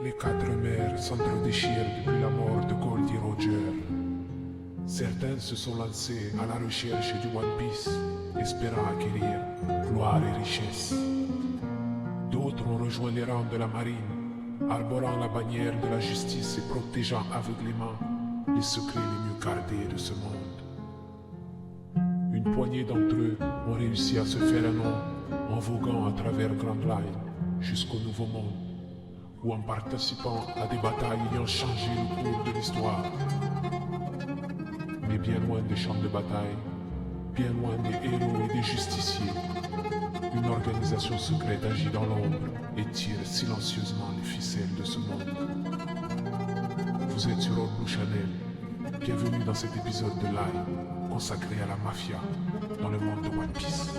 Les quatre mers s'entre-déchirent depuis la mort de Goldie Roger. Certains se sont lancés à la recherche du One Piece, espérant acquérir gloire et richesse. D'autres ont rejoint les rangs de la marine, arborant la bannière de la justice et protégeant aveuglément les secrets les mieux gardés de ce monde. Une poignée d'entre eux ont réussi à se faire un nom en voguant à travers Grand Line jusqu'au Nouveau Monde, ou en participant à des batailles ayant changé le cours de l'histoire. Mais bien loin des champs de bataille, bien loin des héros et des justiciers, une organisation secrète agit dans l'ombre et tire silencieusement les ficelles de ce monde. Vous êtes sur All Blue Channel. Bienvenue dans cet épisode de Live consacré à la mafia dans le monde de One Piece.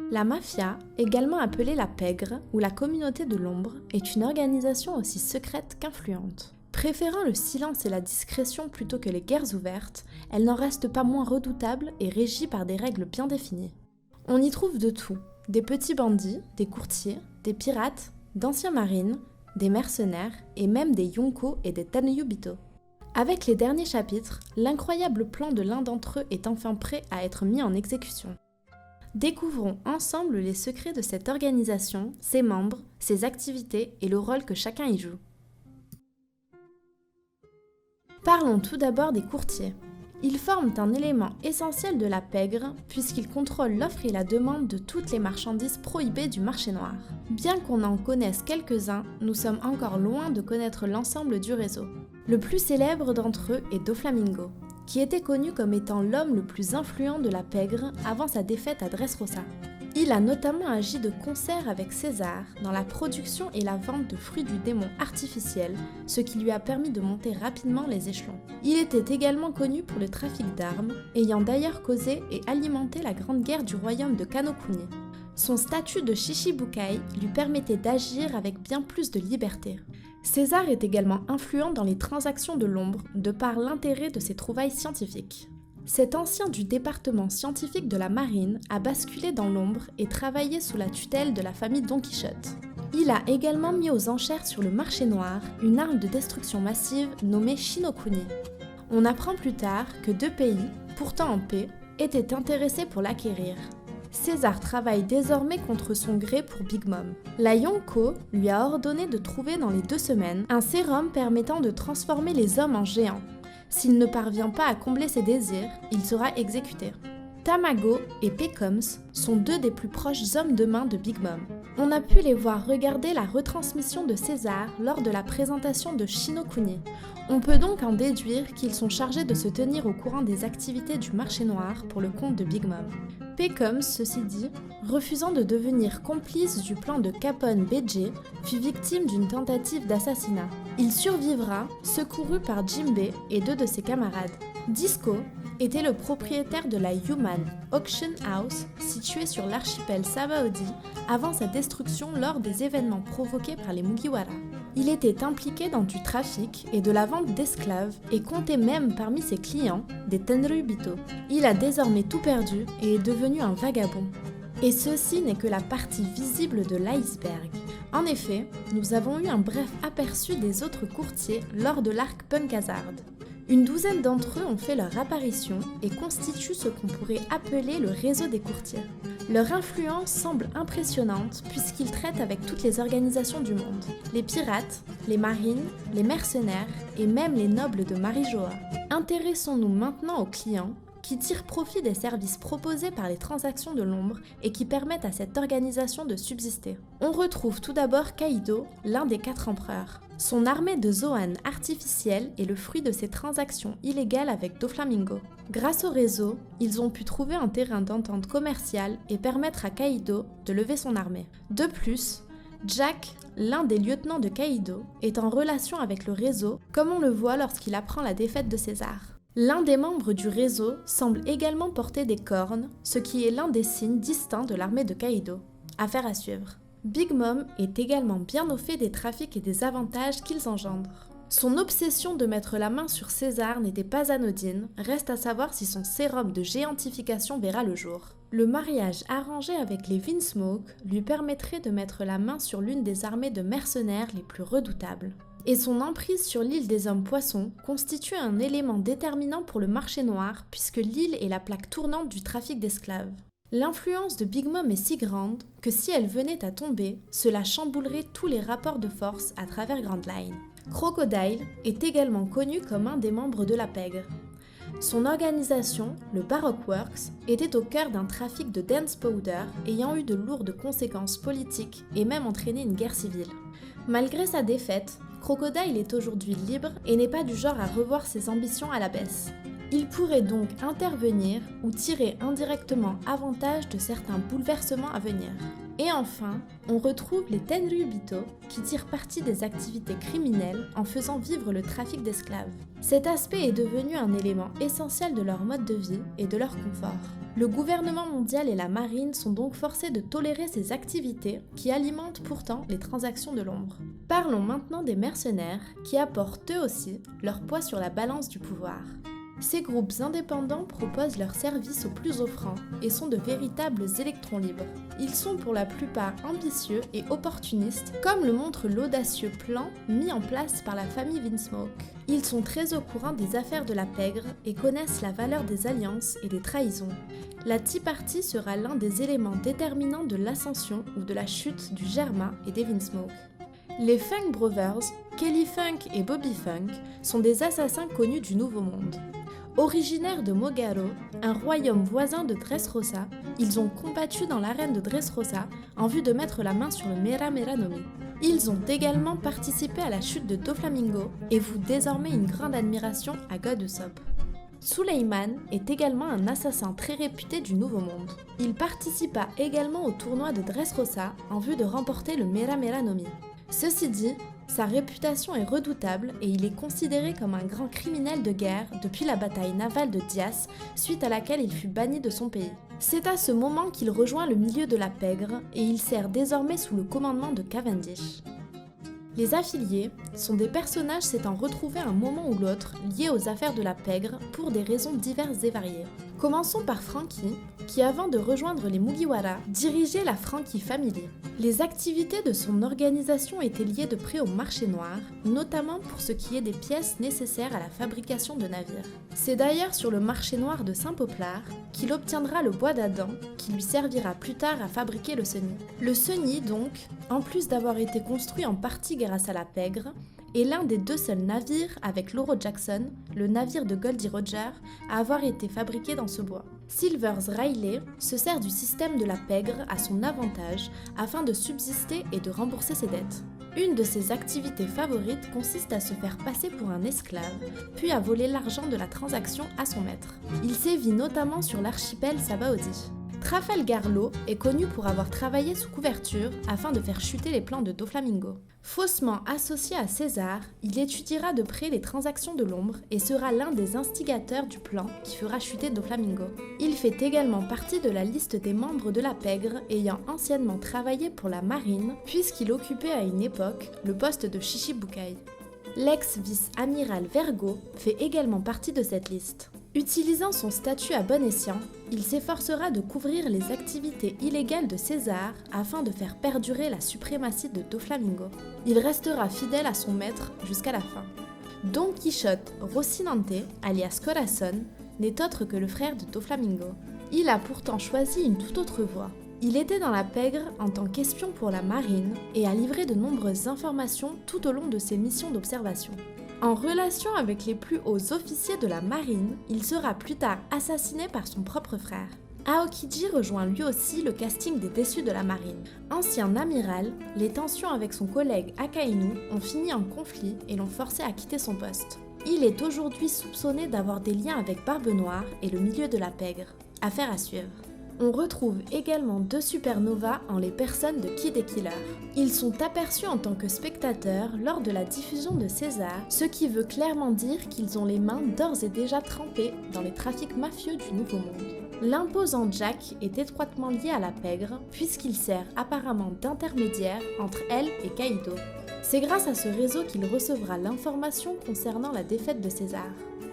La mafia, également appelée la pègre ou la communauté de l'ombre, est une organisation aussi secrète qu'influente. Préférant le silence et la discrétion plutôt que les guerres ouvertes, elle n'en reste pas moins redoutable et régie par des règles bien définies. On y trouve de tout, des petits bandits, des courtiers, des pirates, d'anciens marines, des mercenaires et même des yonko et des tenryubito. Avec les derniers chapitres, l'incroyable plan de l'un d'entre eux est enfin prêt à être mis en exécution. Découvrons ensemble les secrets de cette organisation, ses membres, ses activités et le rôle que chacun y joue. Parlons tout d'abord des courtiers. Ils forment un élément essentiel de la pègre puisqu'ils contrôlent l'offre et la demande de toutes les marchandises prohibées du marché noir. Bien qu'on en connaisse quelques-uns, nous sommes encore loin de connaître l'ensemble du réseau. Le plus célèbre d'entre eux est Doflamingo, qui était connu comme étant l'homme le plus influent de la pègre avant sa défaite à Dressrosa. Il a notamment agi de concert avec César dans la production et la vente de fruits du démon artificiels, ce qui lui a permis de monter rapidement les échelons. Il était également connu pour le trafic d'armes, ayant d'ailleurs causé et alimenté la grande guerre du royaume de Kanokuni. Son statut de Shishibukai lui permettait d'agir avec bien plus de liberté. César est également influent dans les transactions de l'ombre de par l'intérêt de ses trouvailles scientifiques. Cet ancien du département scientifique de la marine a basculé dans l'ombre et travaillé sous la tutelle de la famille Don Quichotte. Il a également mis aux enchères sur le marché noir une arme de destruction massive nommée Shinokuni. On apprend plus tard que deux pays, pourtant en paix, étaient intéressés pour l'acquérir. César travaille désormais contre son gré pour Big Mom. La Yonko lui a ordonné de trouver dans les 2 semaines un sérum permettant de transformer les hommes en géants. S'il ne parvient pas à combler ses désirs, il sera exécuté. Tamago et Pecoms sont deux des plus proches hommes de main de Big Mom. On a pu les voir regarder la retransmission de César lors de la présentation de Shinokuni. On peut donc en déduire qu'ils sont chargés de se tenir au courant des activités du marché noir pour le compte de Big Mom. Pecoms, ceci dit, refusant de devenir complice du plan de Capone BG, fut victime d'une tentative d'assassinat. Il survivra, secouru par Jinbe et 2 de ses camarades. Disco était le propriétaire de la Human Auction House située sur l'archipel Sabaody avant sa destruction lors des événements provoqués par les Mugiwara. Il était impliqué dans du trafic et de la vente d'esclaves et comptait même parmi ses clients des tenryubito. Il a désormais tout perdu et est devenu un vagabond. Et ceci n'est que la partie visible de l'iceberg. En effet, nous avons eu un bref aperçu des autres courtiers lors de l'arc Punk Hazard. Une douzaine d'entre eux ont fait leur apparition et constituent ce qu'on pourrait appeler le réseau des courtiers. Leur influence semble impressionnante puisqu'ils traitent avec toutes les organisations du monde, les pirates, les marines, les mercenaires et même les nobles de Marijoa. Intéressons-nous maintenant aux clients qui tirent profit des services proposés par les transactions de l'ombre et qui permettent à cette organisation de subsister. On retrouve tout d'abord Kaido, l'un des 4 empereurs. Son armée de Zoan artificielle est le fruit de ses transactions illégales avec Doflamingo. Grâce au réseau, ils ont pu trouver un terrain d'entente commerciale et permettre à Kaido de lever son armée. De plus, Jack, l'un des lieutenants de Kaido, est en relation avec le réseau, comme on le voit lorsqu'il apprend la défaite de César. L'un des membres du réseau semble également porter des cornes, ce qui est l'un des signes distincts de l'armée de Kaido. Affaire à suivre. Big Mom est également bien au fait des trafics et des avantages qu'ils engendrent. Son obsession de mettre la main sur César n'était pas anodine, reste à savoir si son sérum de géantification verra le jour. Le mariage arrangé avec les Vinsmoke lui permettrait de mettre la main sur l'une des armées de mercenaires les plus redoutables. Et son emprise sur l'île des hommes poissons constitue un élément déterminant pour le marché noir puisque l'île est la plaque tournante du trafic d'esclaves. L'influence de Big Mom est si grande que si elle venait à tomber, cela chamboulerait tous les rapports de force à travers Grand Line. Crocodile est également connu comme un des membres de la pègre. Son organisation, le Baroque Works, était au cœur d'un trafic de dance powder ayant eu de lourdes conséquences politiques et même entraîné une guerre civile. Malgré sa défaite, Crocodile est aujourd'hui libre et n'est pas du genre à revoir ses ambitions à la baisse. Il pourrait donc intervenir ou tirer indirectement avantage de certains bouleversements à venir. Et enfin, on retrouve les Tenryubito qui tirent parti des activités criminelles en faisant vivre le trafic d'esclaves. Cet aspect est devenu un élément essentiel de leur mode de vie et de leur confort. Le gouvernement mondial et la marine sont donc forcés de tolérer ces activités qui alimentent pourtant les transactions de l'ombre. Parlons maintenant des mercenaires qui apportent eux aussi leur poids sur la balance du pouvoir. Ces groupes indépendants proposent leurs services aux plus offrants et sont de véritables électrons libres. Ils sont pour la plupart ambitieux et opportunistes, comme le montre l'audacieux plan mis en place par la famille Vinsmoke. Ils sont très au courant des affaires de la pègre et connaissent la valeur des alliances et des trahisons. La Tea Party sera l'un des éléments déterminants de l'ascension ou de la chute du Germain et des Vinsmoke. Les Funk Brothers, Kelly Funk et Bobby Funk, sont des assassins connus du Nouveau Monde. Originaires de Mogaro, un royaume voisin de Dressrosa, ils ont combattu dans l'arène de Dressrosa en vue de mettre la main sur le Mera Mera no Mi. Ils ont également participé à la chute de Doflamingo et vouent désormais une grande admiration à God Usopp. Suleiman est également un assassin très réputé du Nouveau Monde. Il participa également au tournoi de Dressrosa en vue de remporter le Mera Mera no Mi. Ceci dit, sa réputation est redoutable et il est considéré comme un grand criminel de guerre depuis la bataille navale de Dias, suite à laquelle il fut banni de son pays. C'est à ce moment qu'il rejoint le milieu de la pègre et il sert désormais sous le commandement de Cavendish. Les affiliés sont des personnages s'étant retrouvés à un moment ou l'autre liés aux affaires de la pègre pour des raisons diverses et variées. Commençons par Franky, qui avant de rejoindre les Mugiwara, dirigeait la Franky Family. Les activités de son organisation étaient liées de près au marché noir, notamment pour ce qui est des pièces nécessaires à la fabrication de navires. C'est d'ailleurs sur le marché noir de Saint-Poplar qu'il obtiendra le bois d'Adam, qui lui servira plus tard à fabriquer le Sunny. Le Sunny, donc, en plus d'avoir été construit en partie grâce à la pègre, est l'un des deux seuls navires avec l'Oro Jackson, le navire de Goldie Roger, à avoir été fabriqué dans ce bois. Silvers Riley se sert du système de la pègre à son avantage afin de subsister et de rembourser ses dettes. Une de ses activités favorites consiste à se faire passer pour un esclave, puis à voler l'argent de la transaction à son maître. Il sévit notamment sur l'archipel Sabaody. Trafalgar Law est connu pour avoir travaillé sous couverture afin de faire chuter les plans de Doflamingo. Faussement associé à César, il étudiera de près les transactions de l'ombre et sera l'un des instigateurs du plan qui fera chuter Doflamingo. Il fait également partie de la liste des membres de la pègre ayant anciennement travaillé pour la marine puisqu'il occupait à une époque le poste de Shichibukai. L'ex-vice-amiral Vergo fait également partie de cette liste. Utilisant son statut à bon escient, il s'efforcera de couvrir les activités illégales de César afin de faire perdurer la suprématie de Doflamingo. Il restera fidèle à son maître jusqu'à la fin. Don Quichotte Rocinante, alias Corazon, n'est autre que le frère de Doflamingo. Il a pourtant choisi une toute autre voie. Il était dans la pègre en tant qu'espion pour la marine et a livré de nombreuses informations tout au long de ses missions d'observation. En relation avec les plus hauts officiers de la marine, il sera plus tard assassiné par son propre frère. Aokiji rejoint lui aussi le casting des déçus de la marine. Ancien amiral, les tensions avec son collègue Akainu ont fini en conflit et l'ont forcé à quitter son poste. Il est aujourd'hui soupçonné d'avoir des liens avec Barbe Noire et le milieu de la pègre. Affaire à suivre. On retrouve également deux supernovas en les personnes de Kid et Killer. Ils sont aperçus en tant que spectateurs lors de la diffusion de César, ce qui veut clairement dire qu'ils ont les mains d'ores et déjà trempées dans les trafics mafieux du Nouveau Monde. L'imposant Jack est étroitement lié à la pègre puisqu'il sert apparemment d'intermédiaire entre elle et Kaido. C'est grâce à ce réseau qu'il recevra l'information concernant la défaite de César.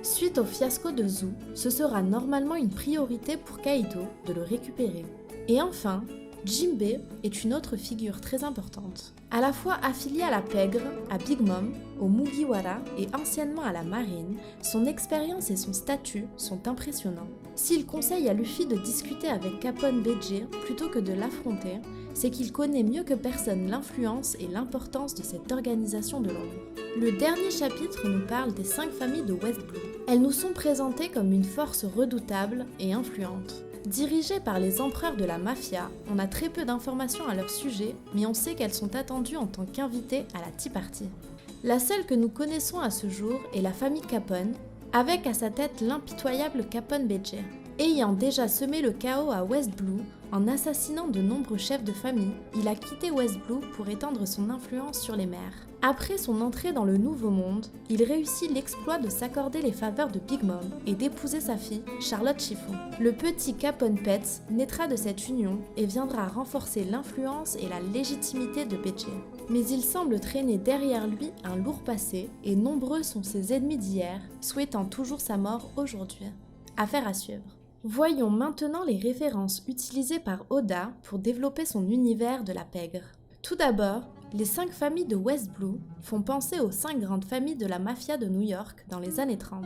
Suite au fiasco de Zou, ce sera normalement une priorité pour Kaito de le récupérer. Et enfin, Jinbei est une autre figure très importante. À la fois affilié à la Pègre, à Big Mom, au Mugiwara et anciennement à la marine, son expérience et son statut sont impressionnants. S'il conseille à Luffy de discuter avec Capone BG plutôt que de l'affronter, c'est qu'il connaît mieux que personne l'influence et l'importance de cette organisation de l'ombre. Le dernier chapitre nous parle des 5 familles de West Blue. Elles nous sont présentées comme une force redoutable et influente. Dirigées par les empereurs de la mafia, on a très peu d'informations à leur sujet, mais on sait qu'elles sont attendues en tant qu'invitées à la Tea Party. La seule que nous connaissons à ce jour est la famille Capone, avec à sa tête l'impitoyable Capone BG. Ayant déjà semé le chaos à West Blue, en assassinant de nombreux chefs de famille, il a quitté West Blue pour étendre son influence sur les mers. Après son entrée dans le Nouveau Monde, il réussit l'exploit de s'accorder les faveurs de Big Mom et d'épouser sa fille, Charlotte Chiffon. Le petit Capone Pets naîtra de cette union et viendra renforcer l'influence et la légitimité de BG. Mais il semble traîner derrière lui un lourd passé et nombreux sont ses ennemis d'hier, souhaitant toujours sa mort aujourd'hui. Affaire à suivre. Voyons maintenant les références utilisées par Oda pour développer son univers de la pègre. Tout d'abord, les 5 familles de West Blue font penser aux 5 grandes familles de la mafia de New York dans les années 30.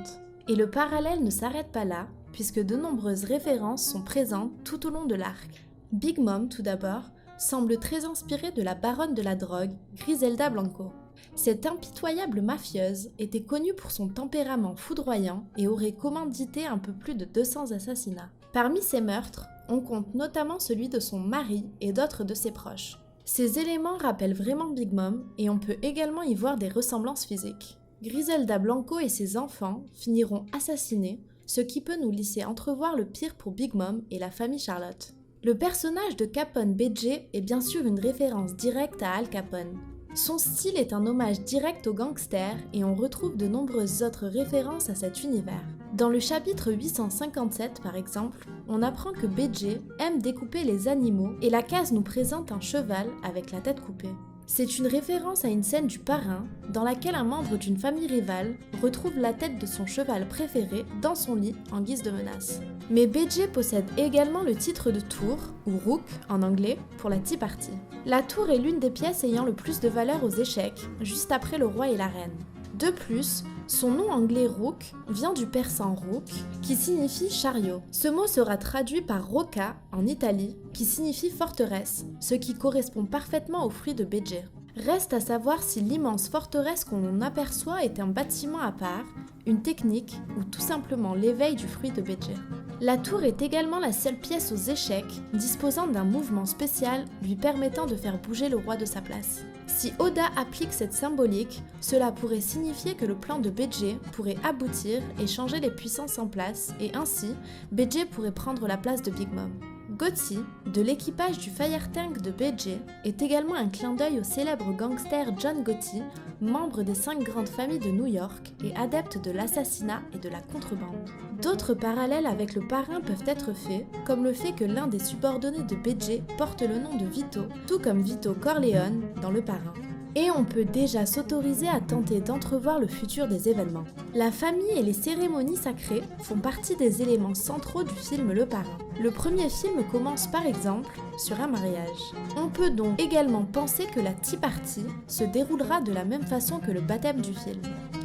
Et le parallèle ne s'arrête pas là, puisque de nombreuses références sont présentes tout au long de l'arc. Big Mom, tout d'abord, semble très inspirée de la baronne de la drogue, Griselda Blanco. Cette impitoyable mafieuse était connue pour son tempérament foudroyant et aurait commandité un peu plus de 200 assassinats. Parmi ces meurtres, on compte notamment celui de son mari et d'autres de ses proches. Ces éléments rappellent vraiment Big Mom et on peut également y voir des ressemblances physiques. Griselda Blanco et ses enfants finiront assassinés, ce qui peut nous laisser entrevoir le pire pour Big Mom et la famille Charlotte. Le personnage de Capone BG est bien sûr une référence directe à Al Capone. Son style est un hommage direct aux gangsters et on retrouve de nombreuses autres références à cet univers. Dans le chapitre 857 par exemple, on apprend que BG aime découper les animaux et la case nous présente un cheval avec la tête coupée. C'est une référence à une scène du Parrain dans laquelle un membre d'une famille rivale retrouve la tête de son cheval préféré dans son lit en guise de menace. Mais BG possède également le titre de tour, ou rook en anglais, pour la Tea Party. La tour est l'une des pièces ayant le plus de valeur aux échecs, juste après le roi et la reine. De plus, son nom anglais rook vient du persan rook, qui signifie chariot. Ce mot sera traduit par rocca en Italie, qui signifie forteresse, ce qui correspond parfaitement au fruit de BG. Reste à savoir si l'immense forteresse qu'on aperçoit est un bâtiment à part, une technique ou tout simplement l'éveil du fruit de BG. La tour est également la seule pièce aux échecs disposant d'un mouvement spécial lui permettant de faire bouger le roi de sa place. Si Oda applique cette symbolique, cela pourrait signifier que le plan de BG pourrait aboutir et changer les puissances en place et ainsi, BG pourrait prendre la place de Big Mom. Gotti, de l'équipage du Fire Tank de BG, est également un clin d'œil au célèbre gangster John Gotti, membre des 5 grandes familles de New York et adepte de l'assassinat et de la contrebande. D'autres parallèles avec le parrain peuvent être faits, comme le fait que l'un des subordonnés de BG porte le nom de Vito, tout comme Vito Corleone dans le parrain. Et on peut déjà s'autoriser à tenter d'entrevoir le futur des événements. La famille et les cérémonies sacrées font partie des éléments centraux du film Le Parrain. Le premier film commence par exemple sur un mariage. On peut donc également penser que la Tea Party se déroulera de la même façon que le baptême du film.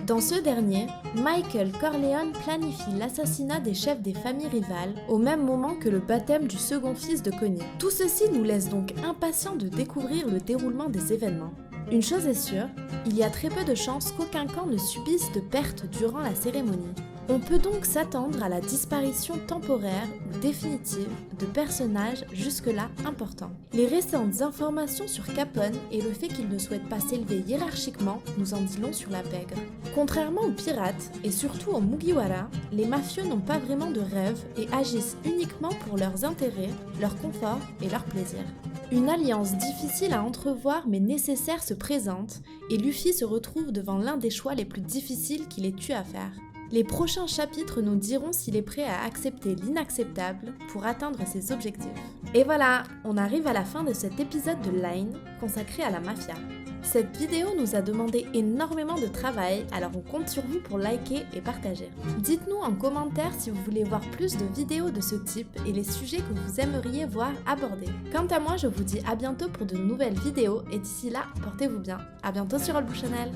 Dans ce dernier, Michael Corleone planifie l'assassinat des chefs des familles rivales au même moment que le baptême du second fils de Connie. Tout ceci nous laisse donc impatients de découvrir le déroulement des événements. Une chose est sûre, il y a très peu de chances qu'aucun camp ne subisse de pertes durant la cérémonie. On peut donc s'attendre à la disparition temporaire ou définitive de personnages jusque-là importants. Les récentes informations sur Capone et le fait qu'il ne souhaite pas s'élever hiérarchiquement nous en dit long sur la pègre. Contrairement aux pirates, et surtout aux Mugiwara, les mafieux n'ont pas vraiment de rêve et agissent uniquement pour leurs intérêts, leur confort et leur plaisir. Une alliance difficile à entrevoir mais nécessaire se présente et Luffy se retrouve devant l'un des choix les plus difficiles qu'il ait eu à faire. Les prochains chapitres nous diront s'il est prêt à accepter l'inacceptable pour atteindre ses objectifs. Et voilà, on arrive à la fin de cet épisode de Line consacré à la mafia. Cette vidéo nous a demandé énormément de travail, alors on compte sur vous pour liker et partager. Dites-nous en commentaire si vous voulez voir plus de vidéos de ce type et les sujets que vous aimeriez voir abordés. Quant à moi, je vous dis à bientôt pour de nouvelles vidéos et d'ici là, portez-vous bien. À bientôt sur All Blue Channel.